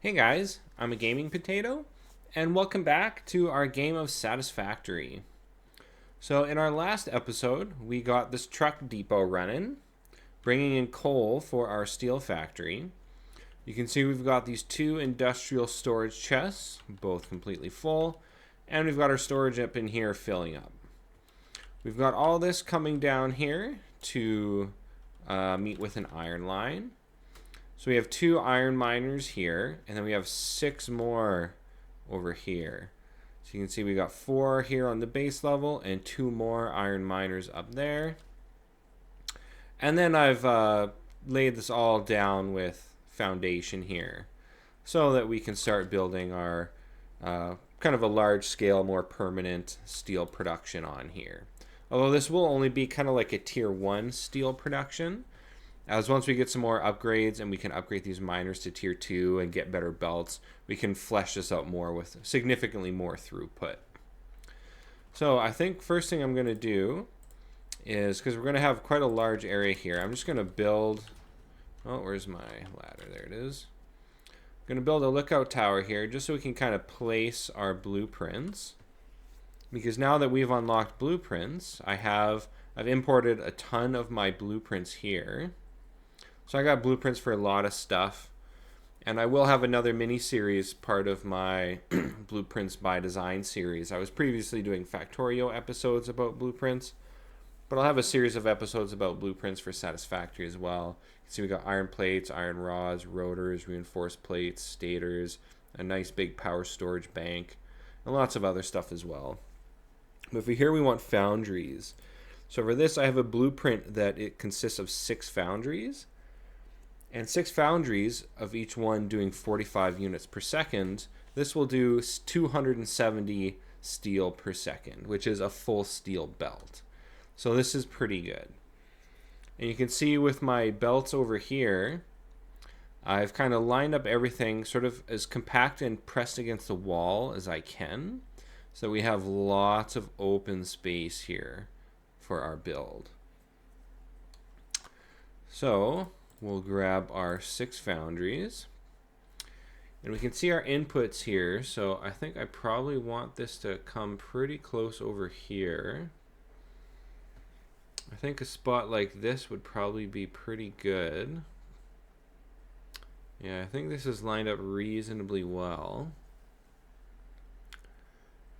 Hey guys, I'm a gaming potato, and welcome back to our game of Satisfactory. So in our last episode, we got this truck depot running, bringing in coal for our steel factory. You can see we've got these two industrial storage chests, both completely full, and we've got our storage up in here filling up. We've got all this coming down here to meet with an iron line. So we have 2 iron miners here, and then we have 6 more over here. So you can see we got 4 here on the base level and 2 more iron miners up there. And then I've laid this all down with foundation here so that we can start building our kind of a large scale, more permanent steel production on here. Although this will only be kind of like a tier 1 steel production. As once we get some more upgrades and we can upgrade these miners to tier 2 and get better belts, we can flesh this out more with significantly more throughput. So I think first thing I'm going to do is, because we're going to have quite a large area here, I'm just going to build, oh, where's my ladder? There it is. I'm going to build a lookout tower here just so we can kind of place our blueprints. Because now that we've unlocked blueprints, I've imported a ton of my blueprints here. So I got blueprints for a lot of stuff, and I will have another mini-series part of my Blueprints by Design series. I was previously doing Factorio episodes about blueprints, but I'll have a series of episodes about blueprints for Satisfactory as well. You can see we got iron plates, iron rods, rotors, reinforced plates, stators, a nice big power storage bank, and lots of other stuff as well. But for here we want foundries. So for this I have a blueprint that it consists of 6 foundries. And 6 foundries of each one doing 45 units per second. This will do 270 steel per second, which is a full steel belt. So this is pretty good. And you can see with my belts over here, I've kind of lined up everything sort of as compact and pressed against the wall as I can. So we have lots of open space here for our build. So we'll grab our 6 foundries, and we can see our inputs here. So I think I probably want this to come pretty close over here. I think a spot like this would probably be pretty good. Yeah, I think this is lined up reasonably well.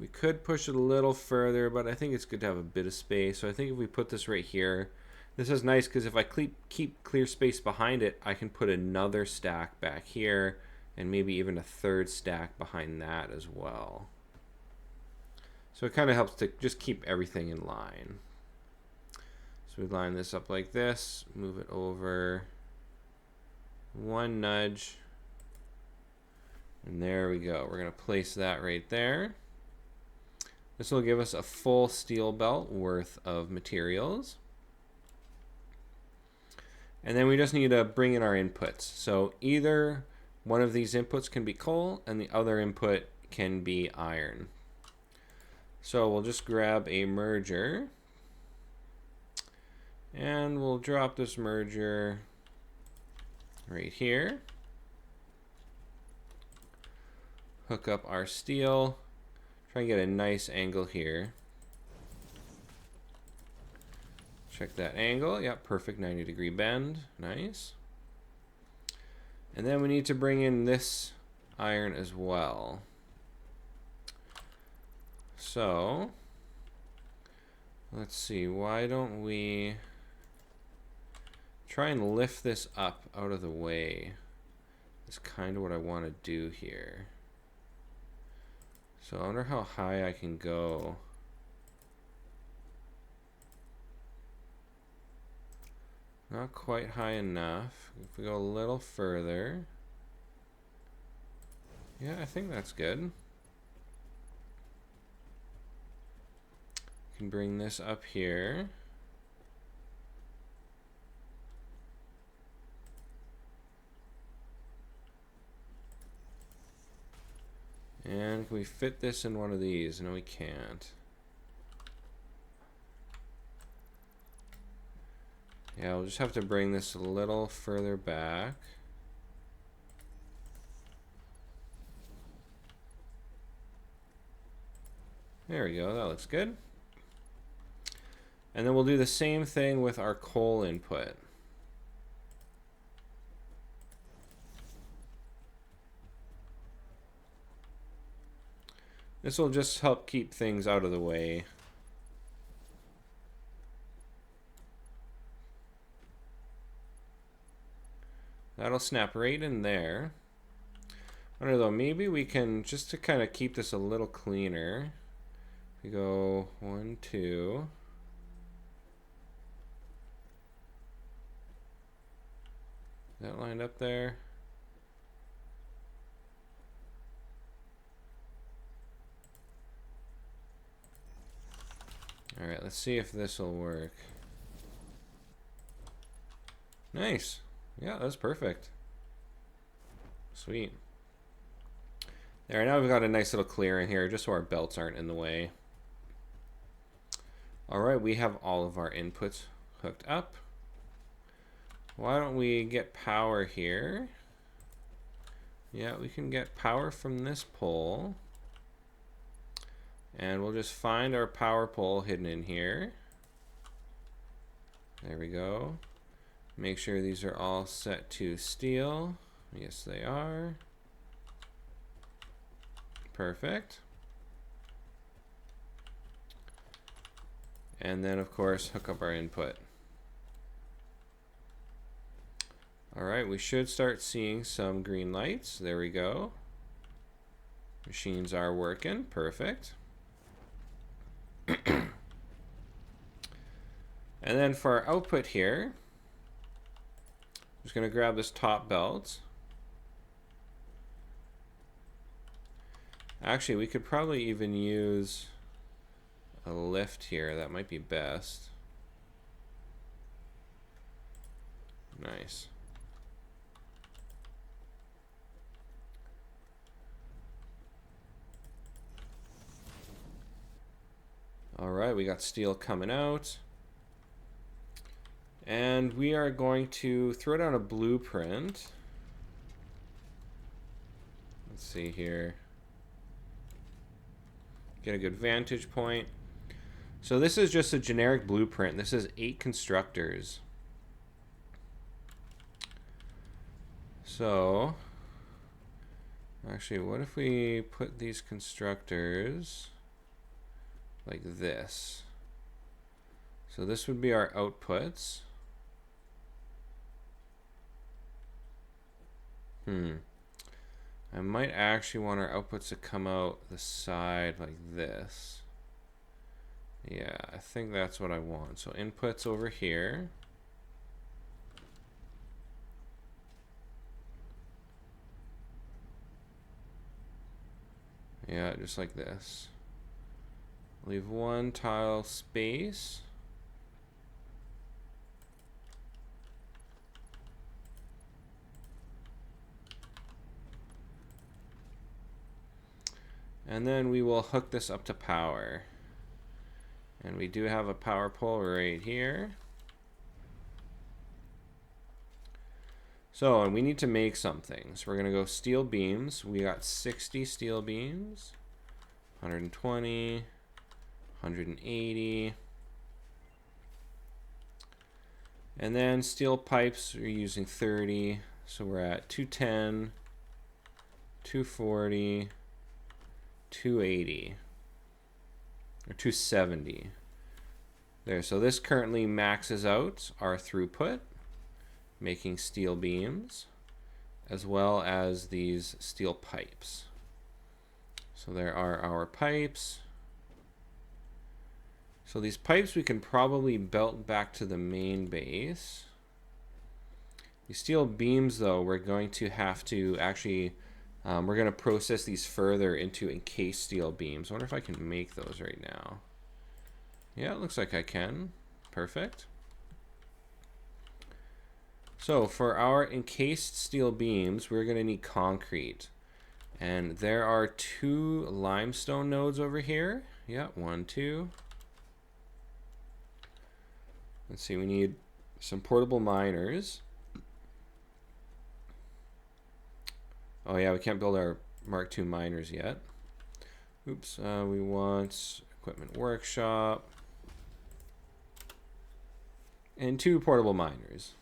We could push it a little further, but I think it's good to have a bit of space. So I think if we put this right here, this is nice because if I keep clear space behind it, I can put another stack back here and maybe even a 3rd stack behind that as well. So it kind of helps to just keep everything in line. So we line this up like this, move it over 1 nudge, and there we go. We're going to place that right there. This will give us a full steel belt worth of materials. And then we just need to bring in our inputs. So either one of these inputs can be coal and the other input can be iron. So we'll just grab a merger. And we'll drop this merger right here. Hook up our steel. Try and get a nice angle here. Check that angle. Yep, perfect 90-degree bend. Nice. And then we need to bring in this iron as well. So, let's see. Why don't we try and lift this up out of the way? That's kind of what I want to do here. So I wonder how high I can go. Not quite high enough. If we go a little further. Yeah, I think that's good. Can bring this up here. And can we fit this in one of these? No, we can't. Yeah, we'll just have to bring this a little further back. There we go, that looks good. And then we'll do the same thing with our coal input. This will just help keep things out of the way. That'll snap right in there. I don't know though, maybe we can, just to kind of keep this a little cleaner, we go 1, 2. Is that lined up there? Alright, let's see if this will work. Nice. Yeah, that's perfect. Sweet. There, now we've got a nice little clear in here, just so our belts aren't in the way. Alright, we have all of our inputs hooked up. Why don't we get power here? Yeah, we can get power from this pole. And we'll just find our power pole hidden in here. There we go. Make sure these are all set to steel. Yes, they are. Perfect. And then, of course, hook up our input. Alright, we should start seeing some green lights. There we go. Machines are working. Perfect. And then for our output here, I'm just going to grab this top belt. Actually, we could probably even use a lift here. That might be best. Nice. All right, we got steel coming out. And we are going to throw down a blueprint. Let's see here. Get a good vantage point. So this is just a generic blueprint. This is 8 constructors. So, actually, what if we put these constructors like this? So this would be our outputs. I might actually want our outputs to come out the side like this. Yeah, I think that's what I want. So inputs over here. Yeah, just like this. Leave one tile space. And then we will hook this up to power. And we do have a power pole right here. So, and we need to make something. So we're going to go steel beams. We got 60 steel beams. 120. 180. And then steel pipes, we're using 30. So we're at 210, 240, 280, or 270. There, so this currently maxes out our throughput, making steel beams, as well as these steel pipes. So there are our pipes. So these pipes we can probably belt back to the main base. These steel beams, though, we're going to have to actually, we're going to process these further into encased steel beams. I wonder if I can make those right now. Yeah, it looks like I can. Perfect. So for our encased steel beams, we're going to need concrete. And there are 2 limestone nodes over here. Yeah, 1, 2. Let's see, we need some portable miners. Oh yeah, we can't build our Mark II miners yet. Oops, we want equipment workshop and 2 portable miners.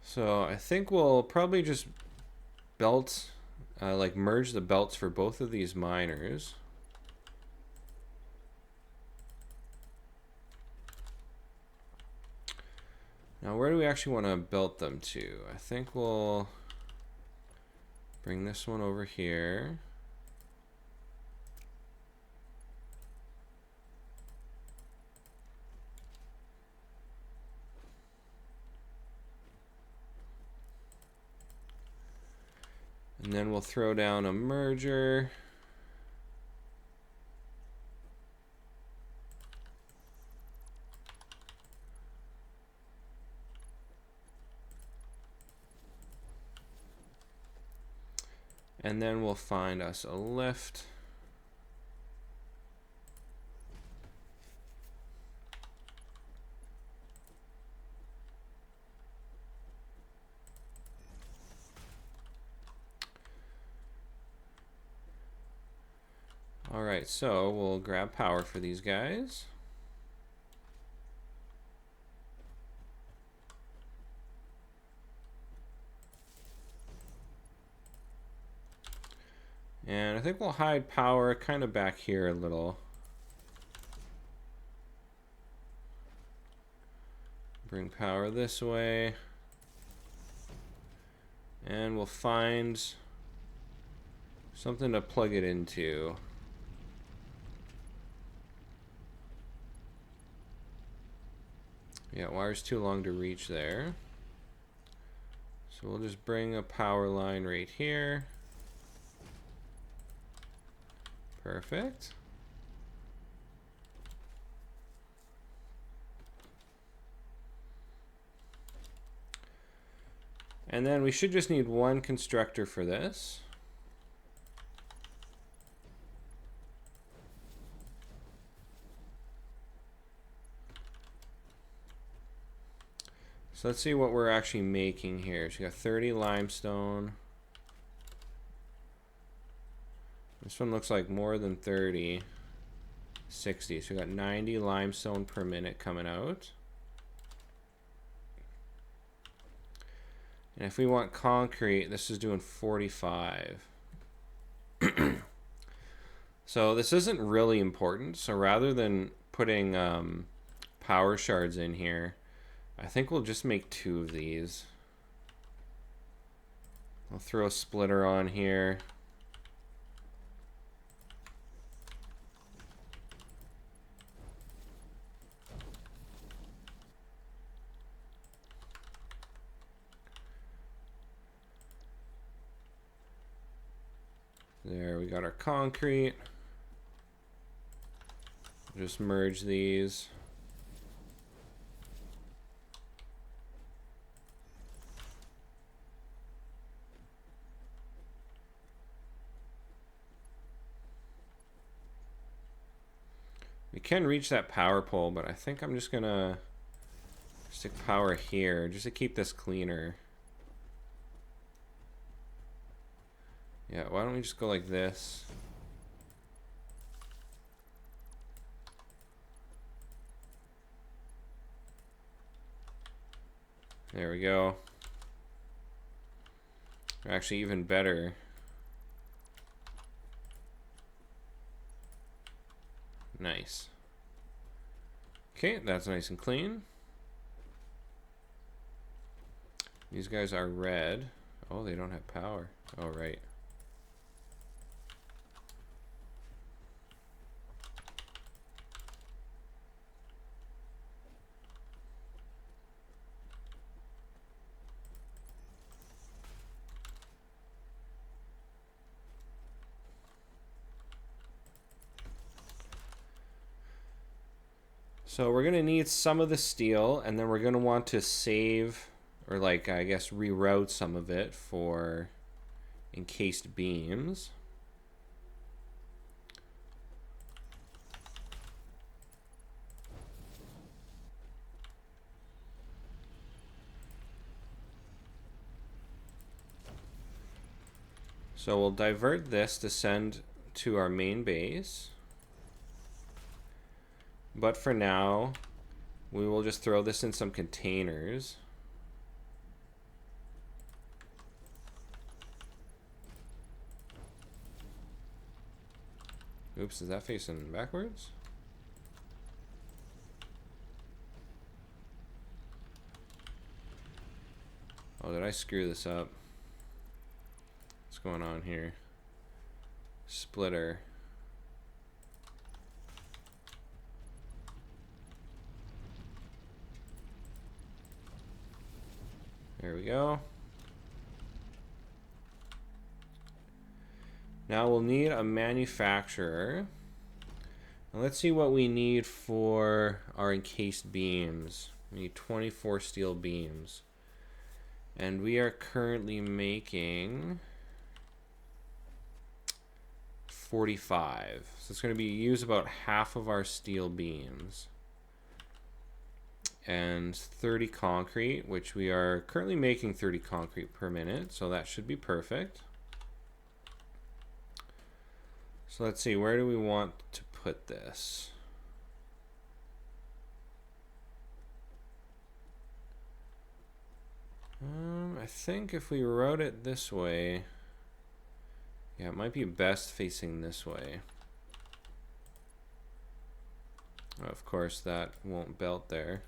So I think we'll probably just belt, like merge the belts for both of these miners. Now where do we actually want to belt them to? I think we'll bring this one over here. And then we'll throw down a merger. And then we'll find us a lift. All right, so we'll grab power for these guys. And I think we'll hide power kind of back here a little. Bring power this way. And we'll find something to plug it into. Yeah, wire's too long to reach there. So we'll just bring a power line right here. Perfect. And then we should just need one constructor for this. So let's see what we're actually making here. So we got 30 limestone. This one looks like more than 30. 60. So we got 90 limestone per minute coming out. And if we want concrete, this is doing 45. So this isn't really important. So rather than putting power shards in here, I think we'll just make 2 of these. I'll throw a splitter on here. There, we got our concrete. Just merge these. We can reach that power pole, but I think I'm just gonna stick power here just to keep this cleaner. Yeah, why don't we just go like this? There we go. Actually, even better. Nice. Okay, that's nice and clean. These guys are red. Oh, they don't have power. Oh, right. So we're going to need some of the steel, and then we're going to want to save, or like, I guess, reroute some of it for encased beams. So we'll divert this to send to our main base. But for now, we will just throw this in some containers. Oops, is that facing backwards? Oh, did I screw this up? What's going on here? Splitter. There we go. Now we'll need a manufacturer. Now let's see what we need for our encased beams. We need 24 steel beams. And we are currently making 45. So it's going to use about half of our steel beams. And 30 concrete, which we are currently making 30 concrete per minute. So that should be perfect. So let's see, where do we want to put this? I think if we wrote it this way, yeah, it might be best facing this way. Of course, that won't belt there.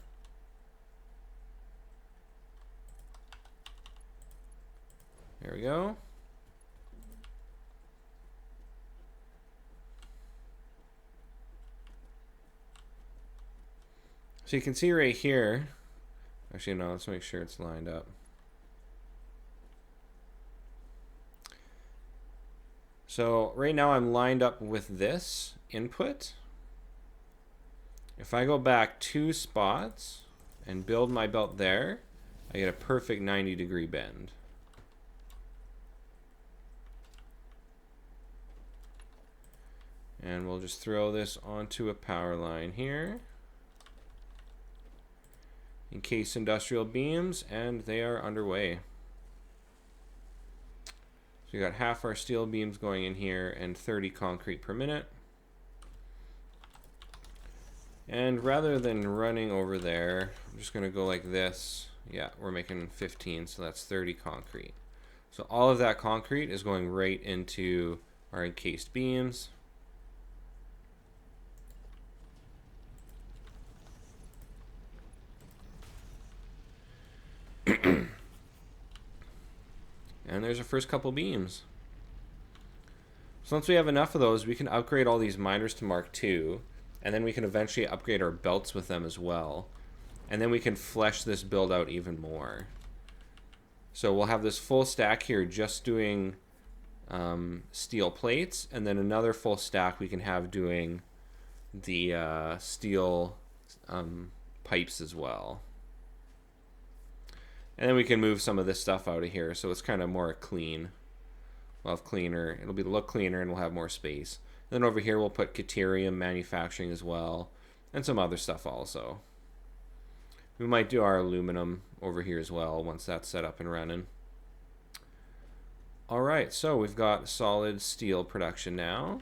There we go. So you can see right here, actually no, let's make sure it's lined up. So right now I'm lined up with this input. If I go back 2 spots and build my belt there, I get a perfect 90-degree bend. And we'll just throw this onto a power line here. Encase industrial beams, and they are underway. So we got half our steel beams going in here and 30 concrete per minute. And rather than running over there, I'm just going to go like this. Yeah, we're making 15, so that's 30 concrete. So all of that concrete is going right into our encased beams. And there's our first couple beams. So once we have enough of those, we can upgrade all these miners to Mark II, and then we can eventually upgrade our belts with them as well. And then we can flesh this build out even more. So we'll have this full stack here just doing steel plates, and then another full stack we can have doing the steel pipes as well. And then we can move some of this stuff out of here, so it's kind of more clean. We'll have cleaner, it'll look cleaner, and we'll have more space. And then over here we'll put Caterium manufacturing as well, and some other stuff also. We might do our aluminum over here as well once that's set up and running. Alright, so we've got solid steel production now.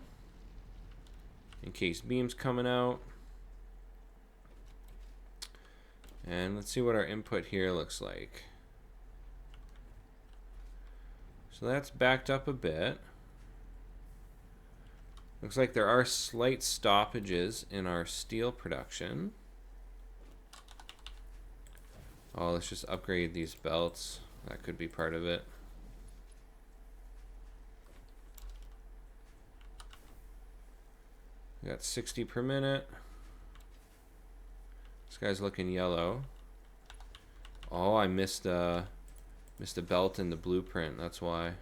Encased beams coming out. And let's see what our input here looks like. So that's backed up a bit. Looks like there are slight stoppages in our steel production. Oh, let's just upgrade these belts. That could be part of it. We got 60 per minute. This guy's looking yellow. Oh, I missed a belt in the blueprint. That's why.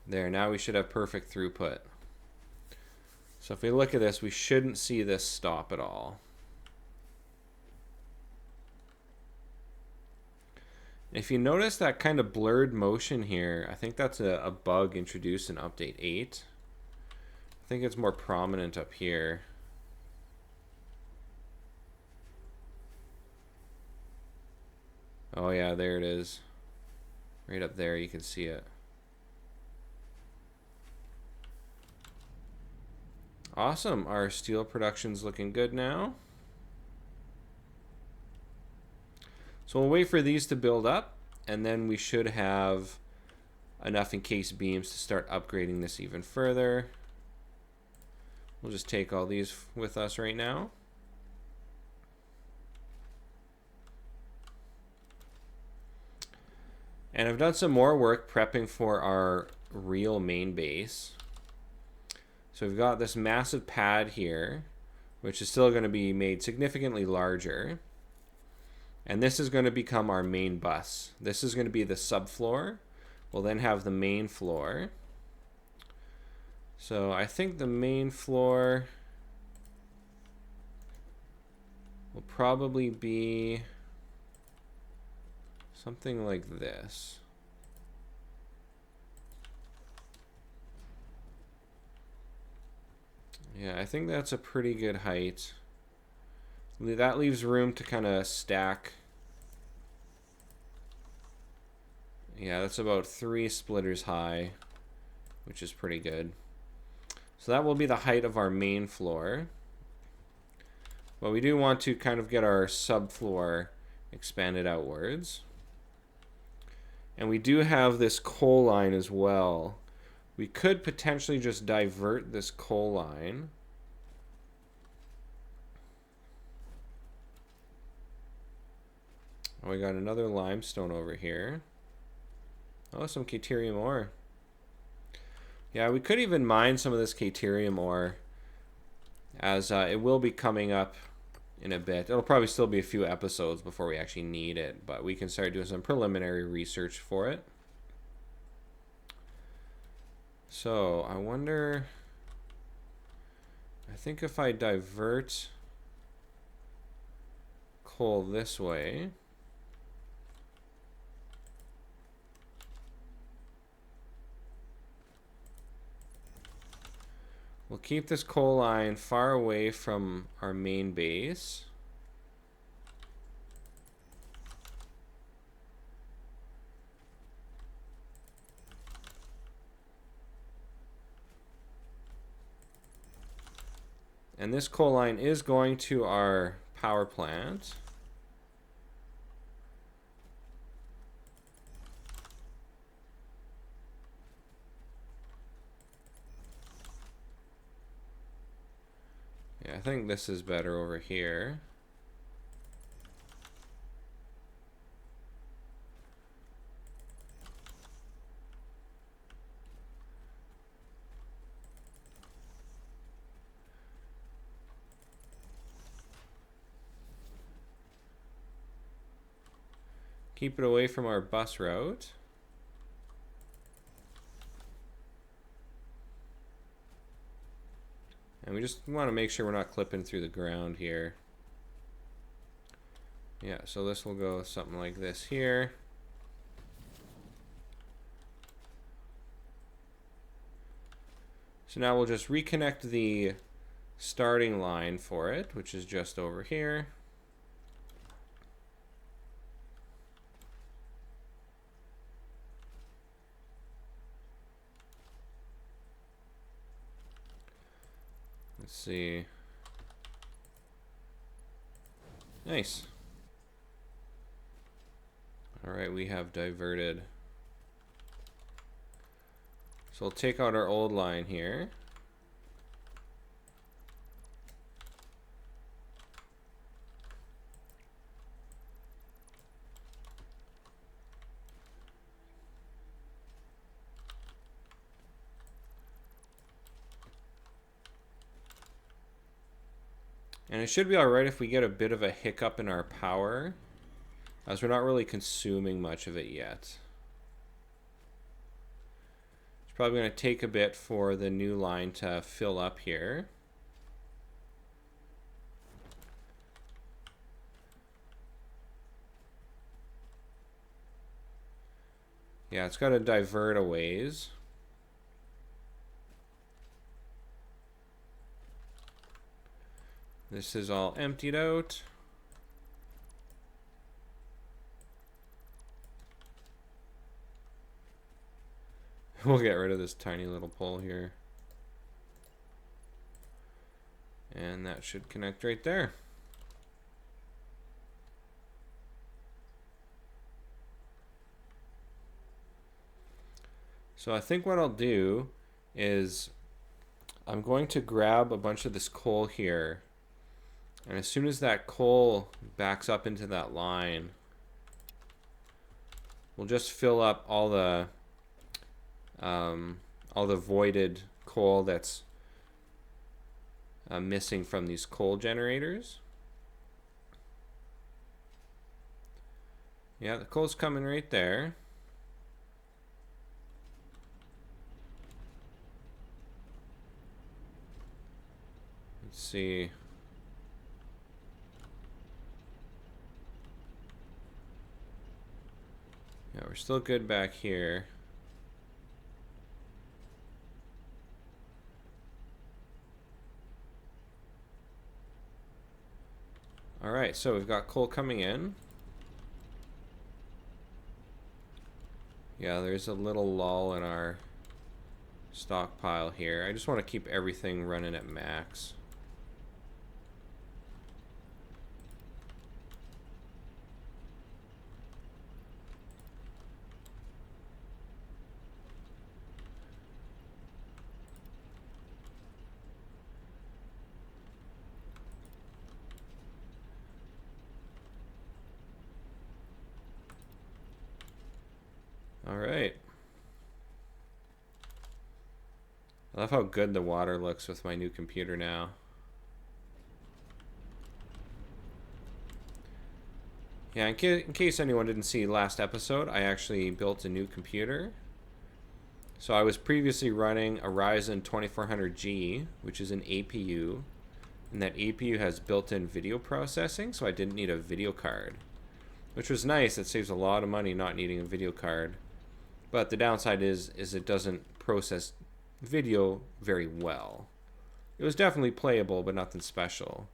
There, now we should have perfect throughput. So if we look at this, we shouldn't see this stop at all. If you notice that kind of blurred motion here, I think that's a bug introduced in update 8. I think it's more prominent up here. Oh yeah, there it is. Right up there, you can see it. Awesome. Our steel production's looking good now. So we'll wait for these to build up, and then we should have enough encased beams to start upgrading this even further. We'll just take all these with us right now. And I've done some more work prepping for our real main base. So we've got this massive pad here, which is still going to be made significantly larger. And this is going to become our main bus. This is going to be the subfloor. We'll then have the main floor. So I think the main floor will probably be something like this. Yeah, I think that's a pretty good height. That leaves room to kind of stack. Yeah, that's about 3 splitters high, which is pretty good. So that will be the height of our main floor. But we do want to kind of get our subfloor expanded outwards. And we do have this coal line as well. We could potentially just divert this coal line. Oh, we got another limestone over here. Oh, some caterium ore. Yeah, we could even mine some of this caterium ore, as it will be coming up in a bit. It'll probably still be a few episodes before we actually need it, but we can start doing some preliminary research for it. So I wonder, I think if I divert coal this way, we'll keep this coal line far away from our main base. And this coal line is going to our power plant. Yeah, I think this is better over here. Keep it away from our bus route. And we just want to make sure we're not clipping through the ground here. Yeah, so this will go something like this here. So now we'll just reconnect the starting line for it, which is just over here. Let's see. Nice. All right, we have diverted. So we'll take out our old line here. And it should be alright if we get a bit of a hiccup in our power, as we're not really consuming much of it yet. It's probably going to take a bit for the new line to fill up here. Yeah, it's got to divert a ways. This is all emptied out. We'll get rid of this tiny little pole here. And that should connect right there. So I think what I'll do is I'm going to grab a bunch of this coal here. And as soon as that coal backs up into that line, we'll just fill up all the voided coal that's missing from these coal generators. Yeah, the coal's coming right there. Let's see. Yeah, we're still good back here. All right, so we've got coal coming in. Yeah, there's a little lull in our stockpile here. I just want to keep everything running at max. All right. I love how good the water looks with my new computer now. Yeah, in case anyone didn't see last episode, I actually built a new computer. So I was previously running a Ryzen 2400G, which is an APU. And that APU has built-in video processing, so I didn't need a video card. Which was nice. It saves a lot of money not needing a video card. But the downside is it doesn't process video very well. It was definitely playable, but nothing special.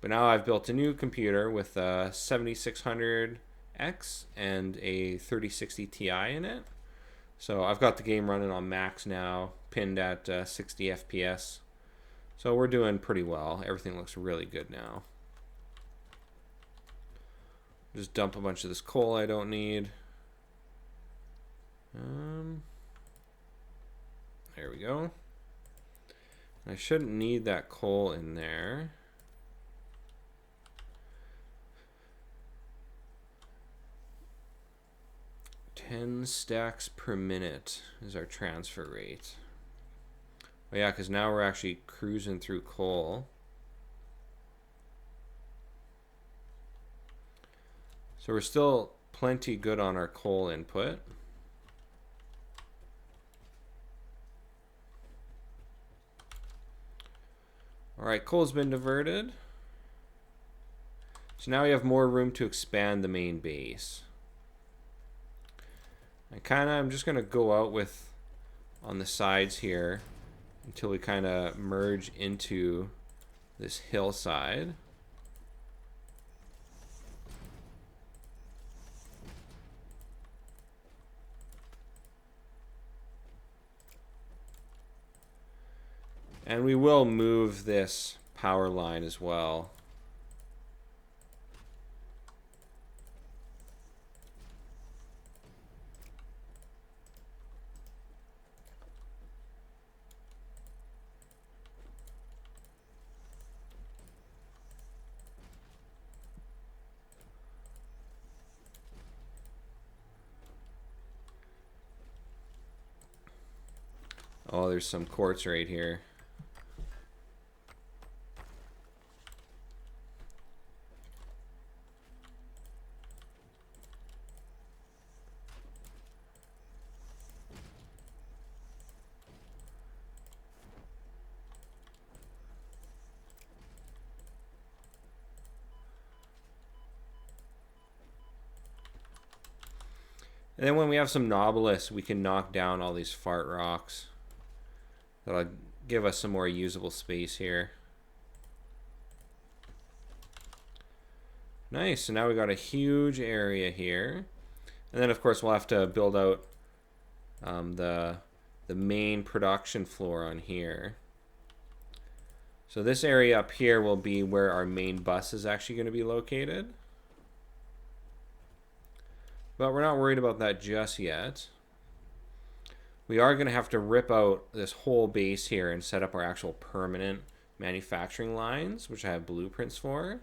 But now I've built a new computer with a 7600X and a 3060 Ti in it. So I've got the game running on max now, pinned at 60 FPS. So we're doing pretty well. Everything looks really good now. Just dump a bunch of this coal I don't need. There we go. I shouldn't need that coal in there. $10 stacks per minute is our transfer rate. Oh yeah, because now we're actually cruising through coal. So we're still plenty good on our coal input. Alright, coal's been diverted. So now we have more room to expand the main base. I'm just going to go out with on the sides here until we kind of merge into this hillside. And we will move this power line as well. Oh, there's some quartz right here. And then when we have some nobilis, we can knock down all these fart rocks. That'll give us some more usable space here. Nice, so now we got a huge area here. And then of course we'll have to build out the the main production floor on here. So this area up here will be where our main bus is actually going to be located. But we're not worried about that just yet. We are going to have to rip out this whole base here and set up our actual permanent manufacturing lines, which I have blueprints for.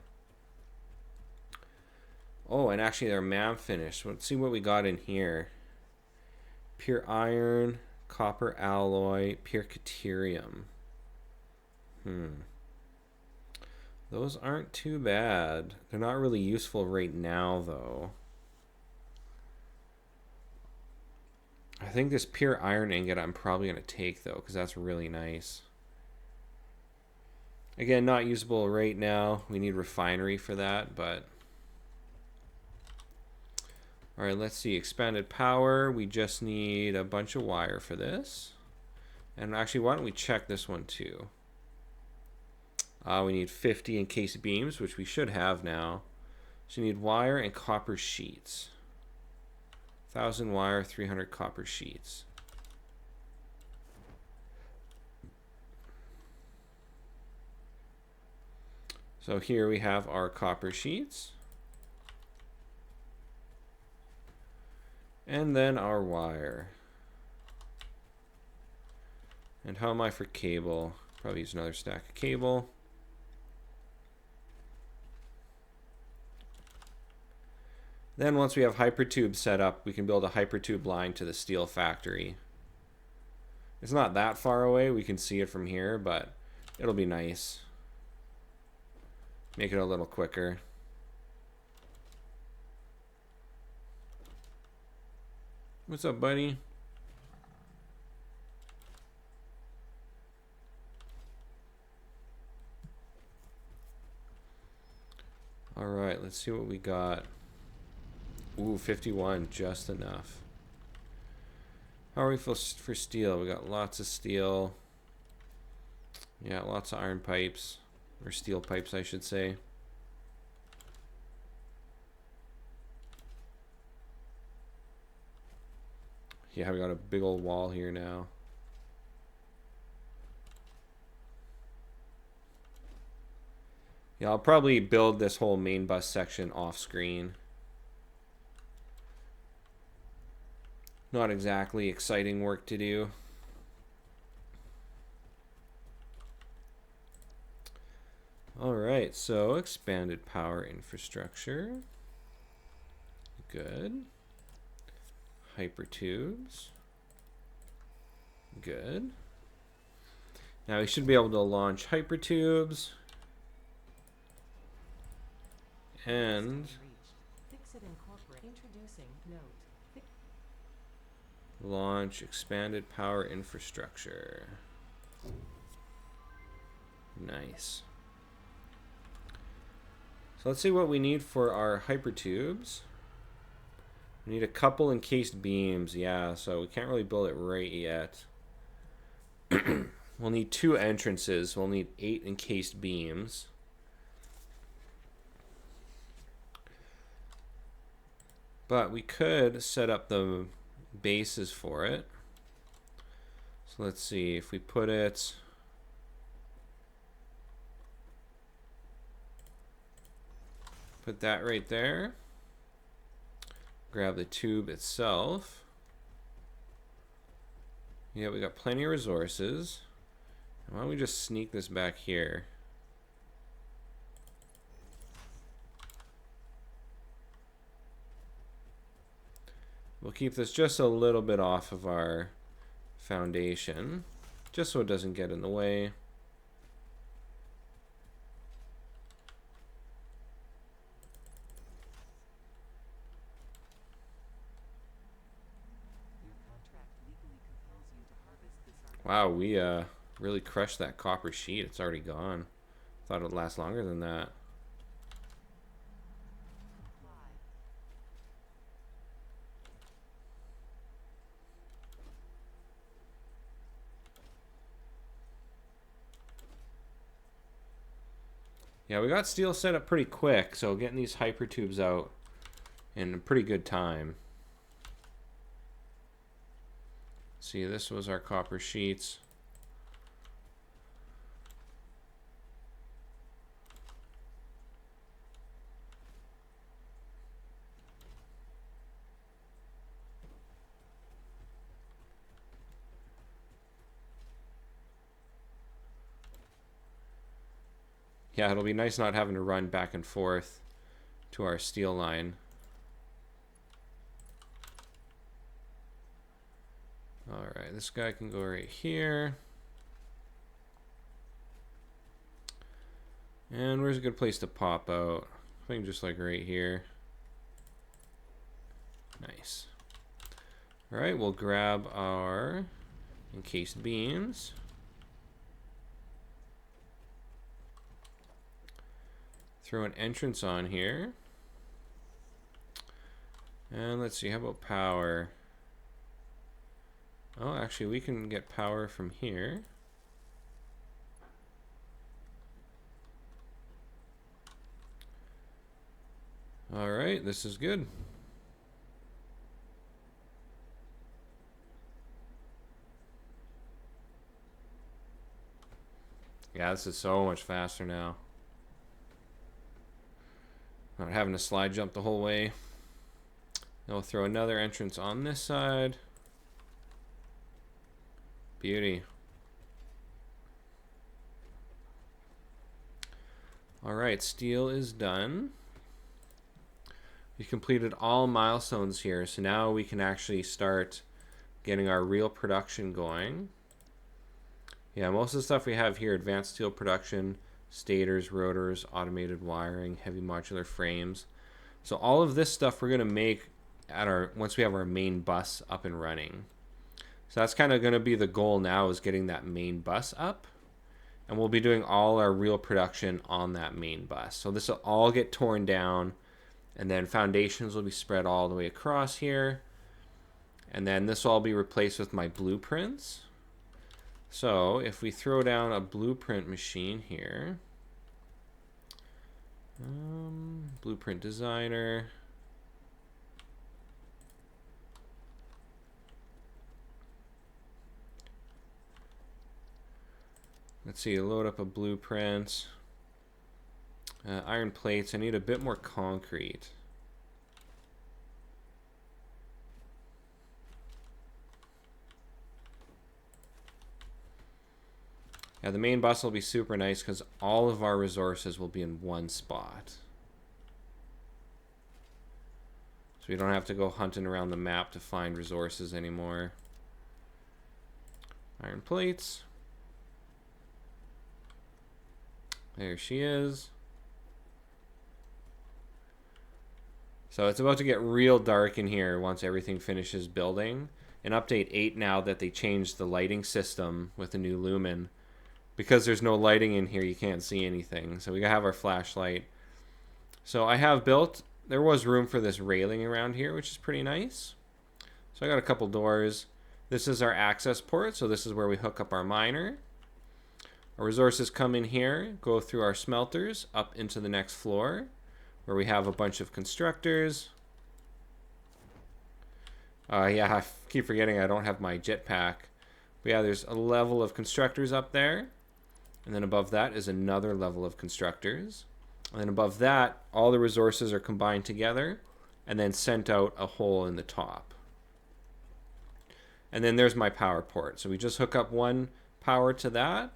Oh, and actually they're MAM finished. Let's see what we got in here. Pure iron, copper alloy, pure caterium. Those aren't too bad. They're not really useful right now, though. I think this pure iron ingot I'm probably going to take, though, because that's really nice. Again, not usable right now. We need refinery for that, but... Alright, let's see. Expanded power. We just need a bunch of wire for this. And actually, why don't we check this one, too? We need 50 encased beams, which we should have now. So you need wire and copper sheets. 1,000 wire, 300 copper sheets. So here we have our copper sheets. And then our wire. And how am I for cable? Probably use another stack of cable. Then once we have hypertube set up, we can build a hypertube line to the steel factory. It's not that far away. We can see it from here, but it'll be nice. Make it a little quicker. What's up, buddy? All right, let's see what we got. Ooh, 51, just enough. How are we for steel? We got lots of steel. Yeah, lots of iron pipes. Or steel pipes, I should say. Yeah, we got a big old wall here now. Yeah, I'll probably build this whole main bus section off screen. Not exactly exciting work to do. All right, so expanded power infrastructure. Good. Hypertubes. Good. Now we should be able to launch hypertubes. And launch expanded power infrastructure. Nice. So let's see what we need for our hypertubes. We need a couple encased beams. Yeah, so we can't really build it right yet. We'll need 2 entrances. We'll need 8 encased beams. But we could set up the bases for it. So let's see if we put it that right there. Grab the tube itself. Yeah, we got plenty of resources. Why don't we just sneak this back here? We'll keep this just a little bit off of our foundation, just so it doesn't get in the way. Wow, we really crushed that copper sheet. It's already gone. Thought it would last longer than that. Yeah, we got steel set up pretty quick, so getting these hypertubes out in a pretty good time. Let's see, this was our copper sheets. Yeah, it'll be nice not having to run back and forth to our steel line. Alright, this guy can go right here. And where's a good place to pop out? I think just like right here. Nice. Alright, we'll grab our encased beams. Throw an entrance on here. And let's see, how about power? Oh, actually, we can get power from here. All right, this is good. Yeah, this is so much faster now. Not having to slide jump the whole way. Then we'll throw another entrance on this side. Beauty. All right, steel is done. We completed all milestones here, so now we can actually start getting our real production going. Yeah, most of the stuff we have here, advanced steel production, stators, rotors, automated wiring, heavy modular frames. So all of this stuff we're going to make at our once we have our main bus up and running. So that's kind of going to be the goal now, is getting that main bus up. And we'll be doing all our real production on that main bus. So this will all get torn down, and then foundations will be spread all the way across here. And then this will all be replaced with my blueprints. So if we throw down a blueprint machine here, blueprint designer, let's see, load up a blueprint. Iron plates, I need a bit more concrete. Yeah, the main bus will be super nice because all of our resources will be in one spot. So we don't have to go hunting around the map to find resources anymore. Iron plates. There she is. So it's about to get real dark in here once everything finishes building. In update 8 now that they changed the lighting system with the new lumen, because there's no lighting in here, you can't see anything. So we gotta have our flashlight. So I have built, there was room for this railing around here, which is pretty nice. So I got a couple doors. This is our access port, so this is where we hook up our miner. Our resources come in here, go through our smelters up into the next floor, where we have a bunch of constructors. Yeah, I keep forgetting I don't have my jetpack. But yeah, there's a level of constructors up there. And then above that is another level of constructors. And then above that, all the resources are combined together and then sent out a hole in the top. And then there's my power port. So we just hook up one power to that,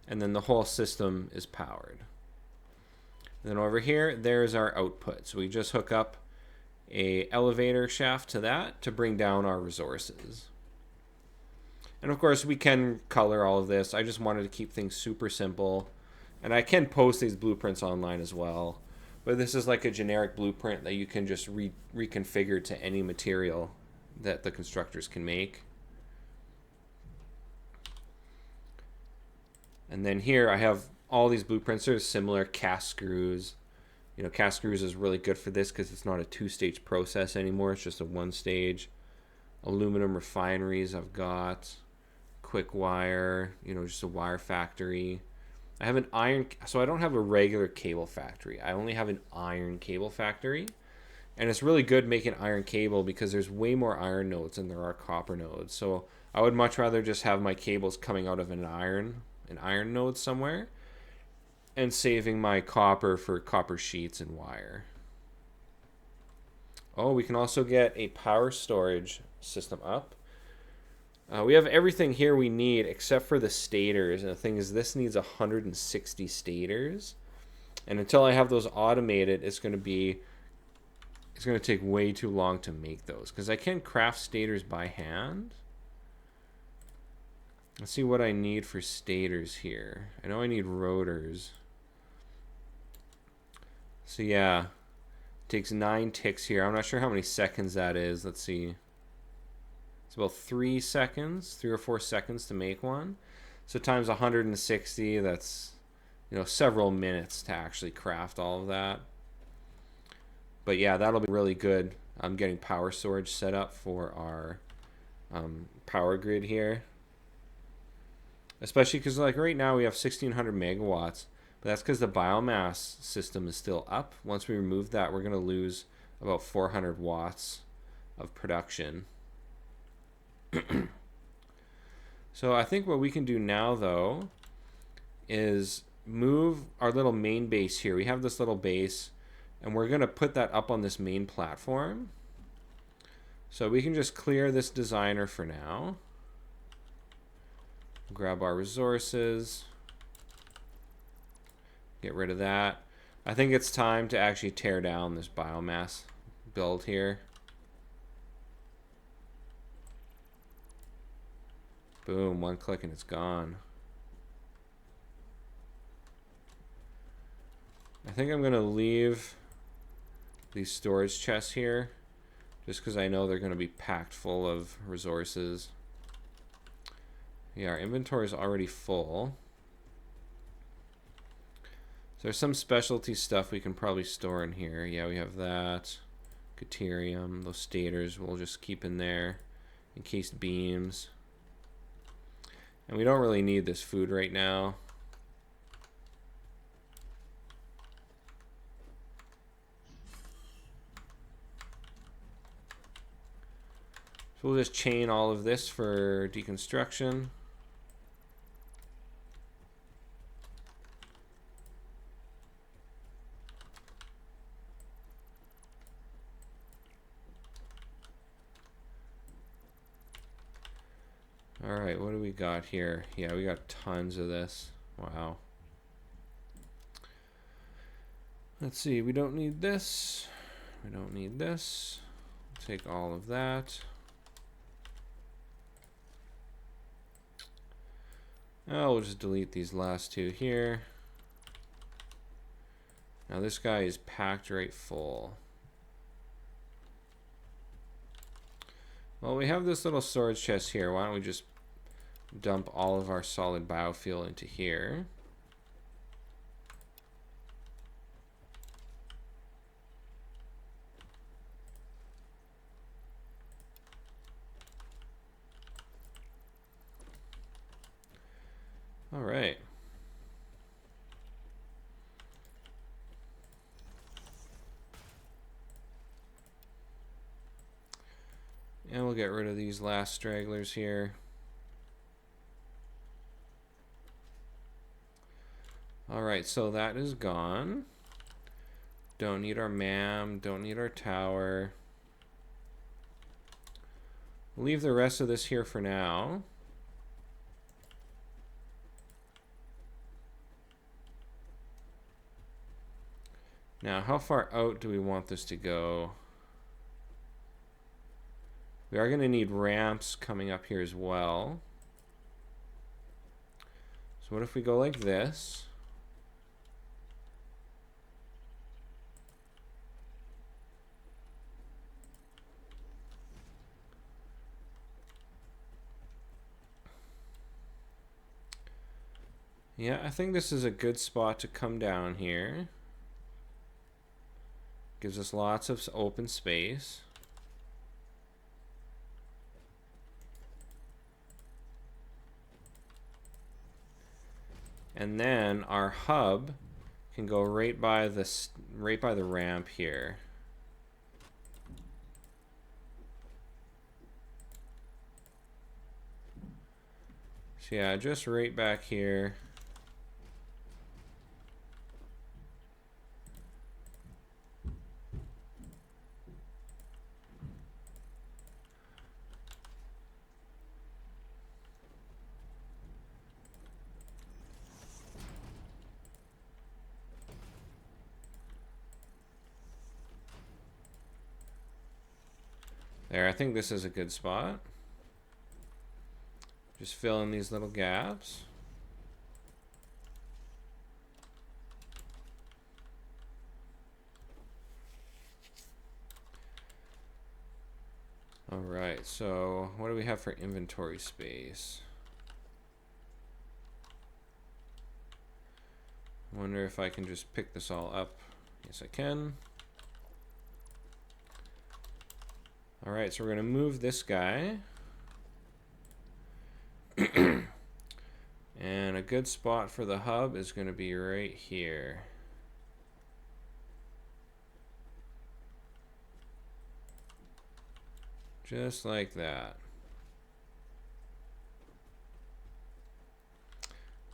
and then the whole system is powered. And then over here, there's our output. So we just hook up a elevator shaft to that to bring down our resources. And of course, we can color all of this. I just wanted to keep things super simple. And I can post these blueprints online as well. But this is like a generic blueprint that you can just reconfigure to any material that the constructors can make. And then here I have all these blueprints. There's similar cast screws. You know, cast screws is really good for this because it's not a two-stage process anymore. It's just a one-stage. Aluminum refineries I've got. Quick wire, you know, just a wire factory. I have an iron, so I don't have a regular cable factory. I only have an iron cable factory. And it's really good making iron cable because there's way more iron nodes than there are copper nodes. So I would much rather just have my cables coming out of an iron node somewhere, and saving my copper for copper sheets and wire. Oh, we can also get a power storage system up. We have everything here we need except for the stators. And the thing is, this needs 160 stators. And until I have those automated, it's going to take way too long to make those. Because I can craft stators by hand. Let's see what I need for stators here. I know I need rotors. So yeah, it takes 9 ticks here. I'm not sure how many seconds that is. Let's see. It's about 3 seconds, 3 or 4 seconds to make one. So times 160, that's, you know, several minutes to actually craft all of that. But yeah, that'll be really good. I'm getting power storage set up for our power grid here. Especially because, like, right now we have 1600 megawatts. But that's because the biomass system is still up. Once we remove that, we're going to lose about 400 watts of production. So I think what we can do now, though, is move our little main base here. We have this little base, and we're going to put that up on this main platform. So we can just clear this designer for now. Grab our resources. Get rid of that. I think it's time to actually tear down this biomass build here. Boom, one click and it's gone. I think I'm going to leave these storage chests here just because I know they're going to be packed full of resources. Yeah, our inventory is already full. So there's some specialty stuff we can probably store in here. Yeah, we have that. Deuterium, those stators we'll just keep in there. Encased beams. And we don't really need this food right now. So we'll just chain all of this for deconstruction. Alright, what do we got here? Yeah, we got tons of this. Wow. Let's see, we don't need this. We don't need this. Take all of that. Oh, we'll just delete these last two here. Now this guy is packed right full. Well, we have this little storage chest here. Why don't we just dump all of our solid biofuel into here. All right. And we'll get rid of these last stragglers here. Alright, so that is gone. Don't need our MAM, don't need our tower. We'll leave the rest of this here for now. Now, how far out do we want this to go? We are going to need ramps coming up here as well. So what if we go like this? Yeah, I think this is a good spot to come down here. Gives us lots of open space. And then our hub can go right by the ramp here. So yeah, just right back here. There, I think this is a good spot. Just fill in these little gaps. All right, so what do we have for inventory space? I wonder if I can just pick this all up. Yes, I can. All right, so we're gonna move this guy. And a good spot for the hub is gonna be right here. Just like that.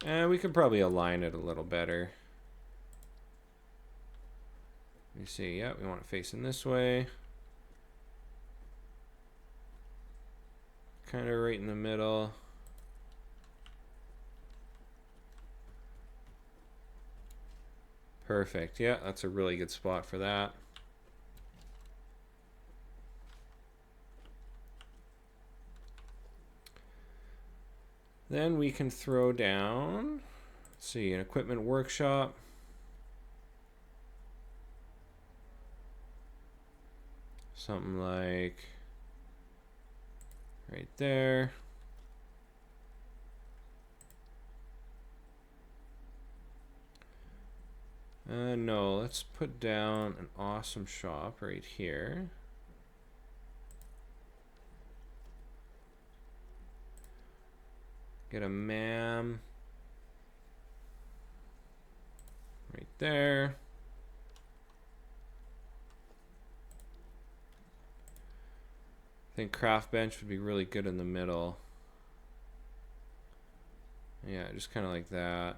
And we could probably align it a little better. You see, yeah, we want it facing this way. Kind of right in the middle. Perfect. Yeah, that's a really good spot for that. Then we can throw down, let's see, an equipment workshop. Something like right there. No, let's put down an awesome shop right here. Get a MAM right there. I think craft bench would be really good in the middle. Yeah, just kind of like that.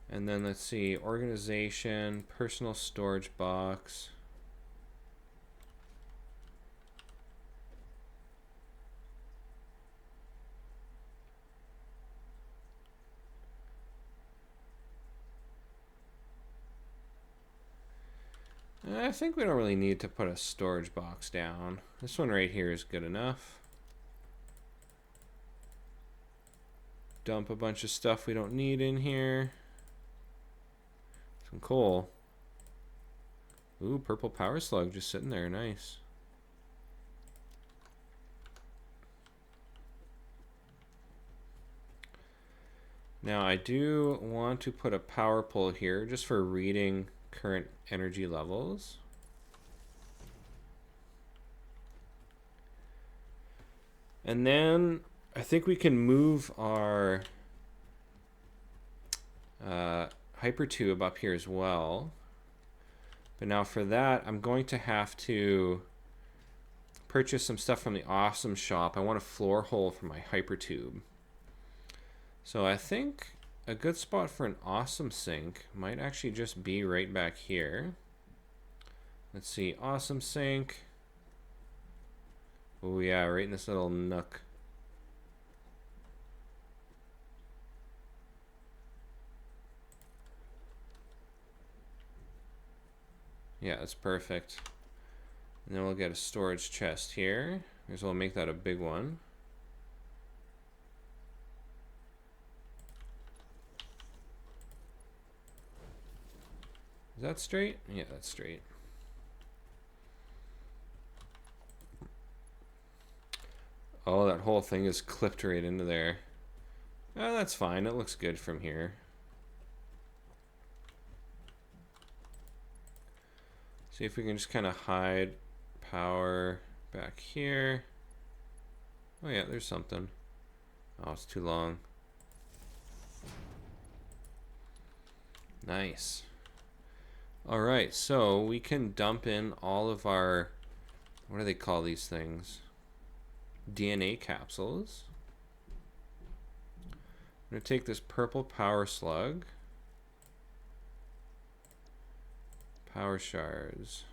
And then let's see, organization, personal storage box. I think we don't really need to put a storage box down. This one right here is good enough. Dump a bunch of stuff we don't need in here. Some coal. Ooh, purple power slug just sitting there, nice. Now I do want to put a power pole here just for reading current energy levels. And then I think we can move our hypertube up here as well. But now for that, I'm going to have to purchase some stuff from the awesome shop. I want a floor hole for my hypertube. So I think a good spot for an awesome sink might actually just be right back here. Let's see, awesome sink. Oh yeah, right in this little nook. Yeah, that's perfect. And then we'll get a storage chest here. Might as well make that a big one. Is that straight? Yeah, that's straight. Oh, that whole thing is clipped right into there. Oh, that's fine. It looks good from here. See if we can just kind of hide power back here. Oh yeah, there's something. Oh, it's too long. Nice. All right, so we can dump in all of our What do they call these things? DNA capsules. I'm going to take this purple power slug. Power shards.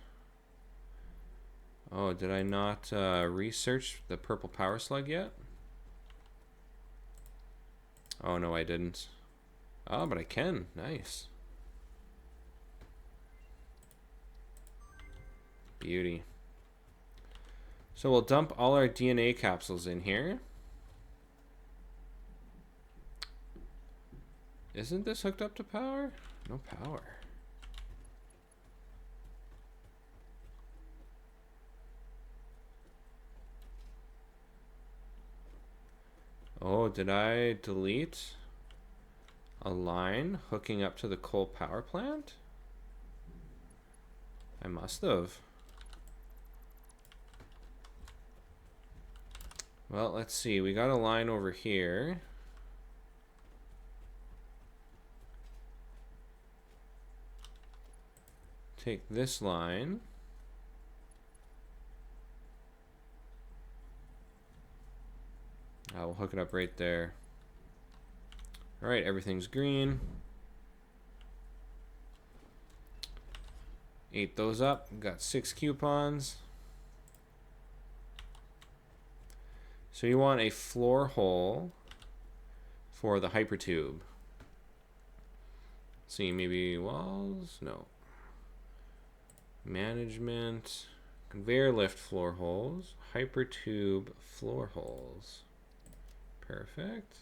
Oh, did I not research the purple power slug yet? Oh, no, I didn't. Oh, but I can. Nice. Beauty. So we'll dump all our DNA capsules in here. Isn't this hooked up to power? No power. Oh, did I delete a line hooking up to the coal power plant? I must have. Well, let's see. We got a line over here. Take this line. I will hook it up right there. All right, everything's green. Ate those up. Got 6 coupons. So you want a floor hole for the hypertube. See, maybe walls? No. Management. Conveyor lift floor holes. Hypertube floor holes. Perfect.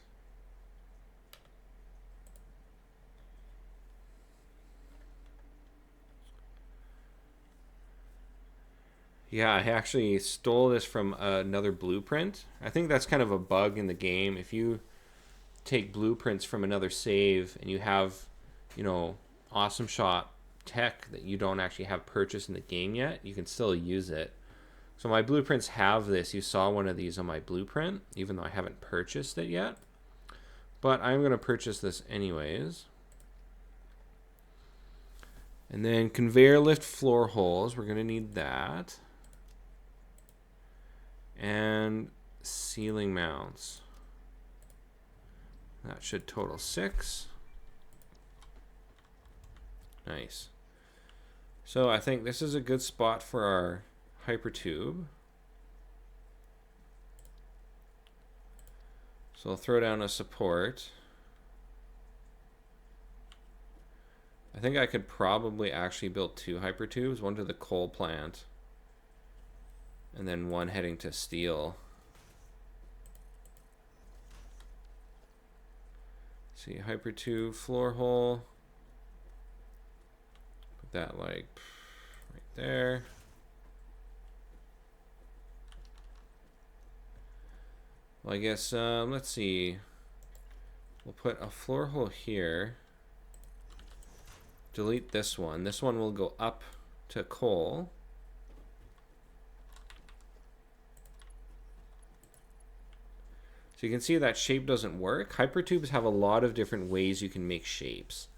Yeah, I actually stole this from another blueprint. I think that's kind of a bug in the game. If you take blueprints from another save and you have, you know, awesome shot tech that you don't actually have purchased in the game yet, you can still use it. So my blueprints have this. You saw one of these on my blueprint, even though I haven't purchased it yet. But I'm going to purchase this anyways. And then conveyor lift floor holes. We're going to need that. And ceiling mounts. That should total 6. Nice. So I think this is a good spot for our hypertube. So I'll throw down a support. I think I could probably actually build 2 hypertubes, one to the coal plant and then one heading to steel. See, hypertube floor hole. Put that like right there. Well, I guess, let's see. We'll put a floor hole here. Delete this one. This one will go up to coal. So you can see that shape doesn't work. Hypertubes have a lot of different ways you can make shapes.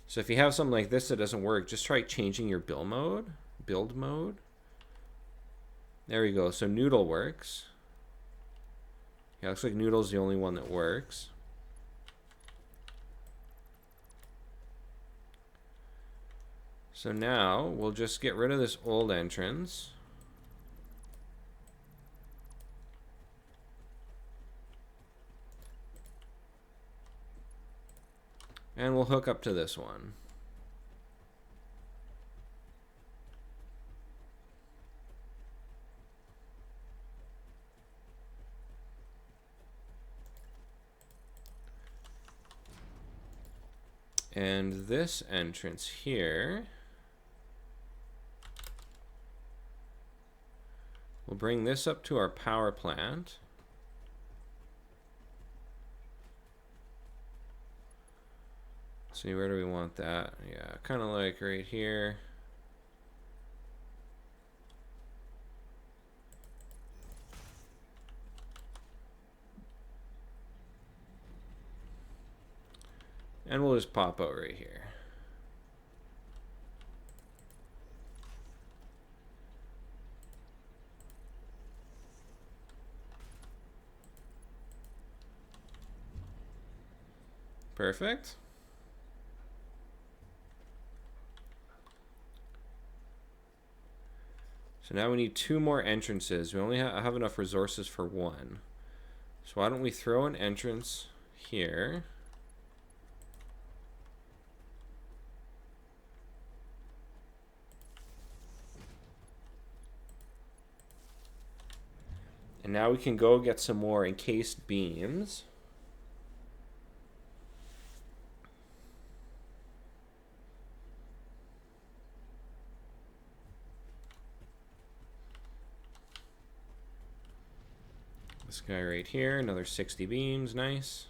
So if you have something like this that doesn't work, just try changing your build mode. There we go. So noodle works. Yeah, looks like noodle's the only one that works. So now we'll just get rid of this old entrance. And we'll hook up to this one. And this entrance here, we'll bring this up to our power plant. See, where do we want that? Yeah, kind of like right here. And we'll just pop out right here. Perfect. So now we need 2 more entrances. We only have enough resources for 1. So why don't we throw an entrance here? And now we can go get some more encased beams. This guy right here, another 60 beams, nice.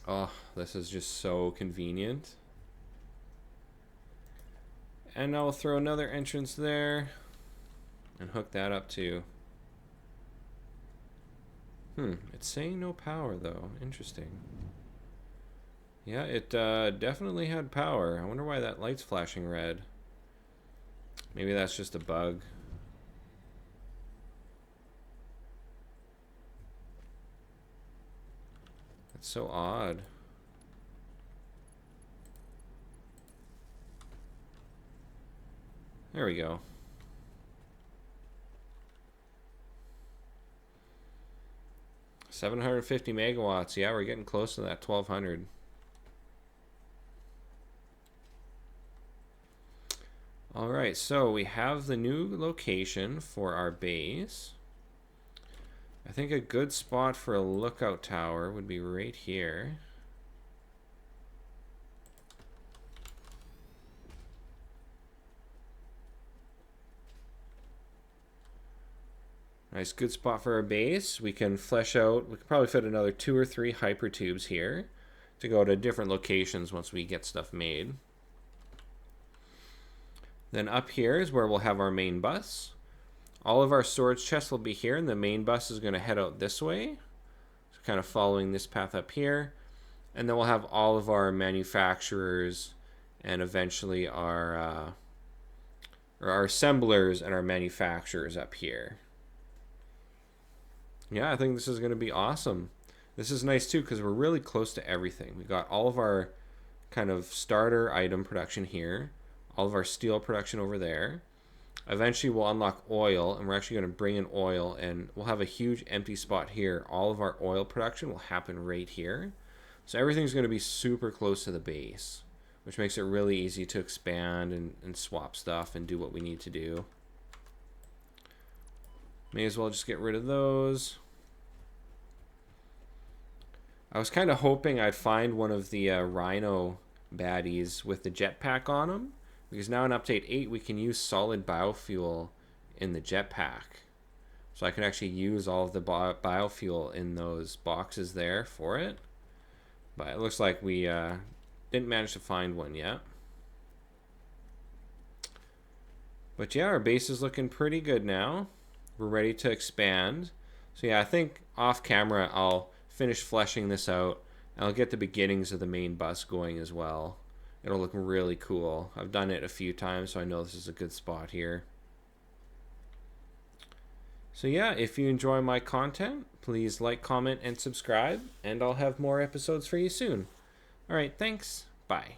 Oh, this is just so convenient. And I'll throw another entrance there and hook that up too. It's saying no power though. Interesting. Yeah, it definitely had power. I wonder why that light's flashing red. Maybe that's just a bug. That's so odd. There we go. $750 megawatts. Yeah, we're getting close to that 1200. All right, so we have the new location for our base. I think a good spot for a lookout tower would be right here. Nice, good spot for our base. We can flesh out, we could probably fit another 2 or 3 hyper tubes here to go to different locations once we get stuff made. Then up here is where we'll have our main bus. All of our storage chests will be here, and the main bus is going to head out this way. So kind of following this path up here. And then we'll have all of our manufacturers and eventually our assemblers and our manufacturers up here. Yeah, I think this is going to be awesome. This is nice too because we're really close to everything. We got all of our kind of starter item production here, all of our steel production over there. Eventually we'll unlock oil, and we're actually going to bring in oil, and we'll have a huge empty spot here. All of our oil production will happen right here. So everything's going to be super close to the base, which makes it really easy to expand and swap stuff and do what we need to do. May as well just get rid of those. I was kind of hoping I'd find one of the Rhino baddies with the jetpack on them, because now in Update 8 we can use solid biofuel in the jetpack. So I can actually use all of the biofuel in those boxes there for it. But it looks like we didn't manage to find one yet. But yeah, our base is looking pretty good now. We're ready to expand. So yeah, I think off camera I'll finish fleshing this out, and I'll get the beginnings of the main bus going as well. It'll look really cool. I've done it a few times, so I know this is a good spot here. So yeah, if you enjoy my content, please like, comment, and subscribe, and I'll have more episodes for you soon. Alright, thanks. Bye.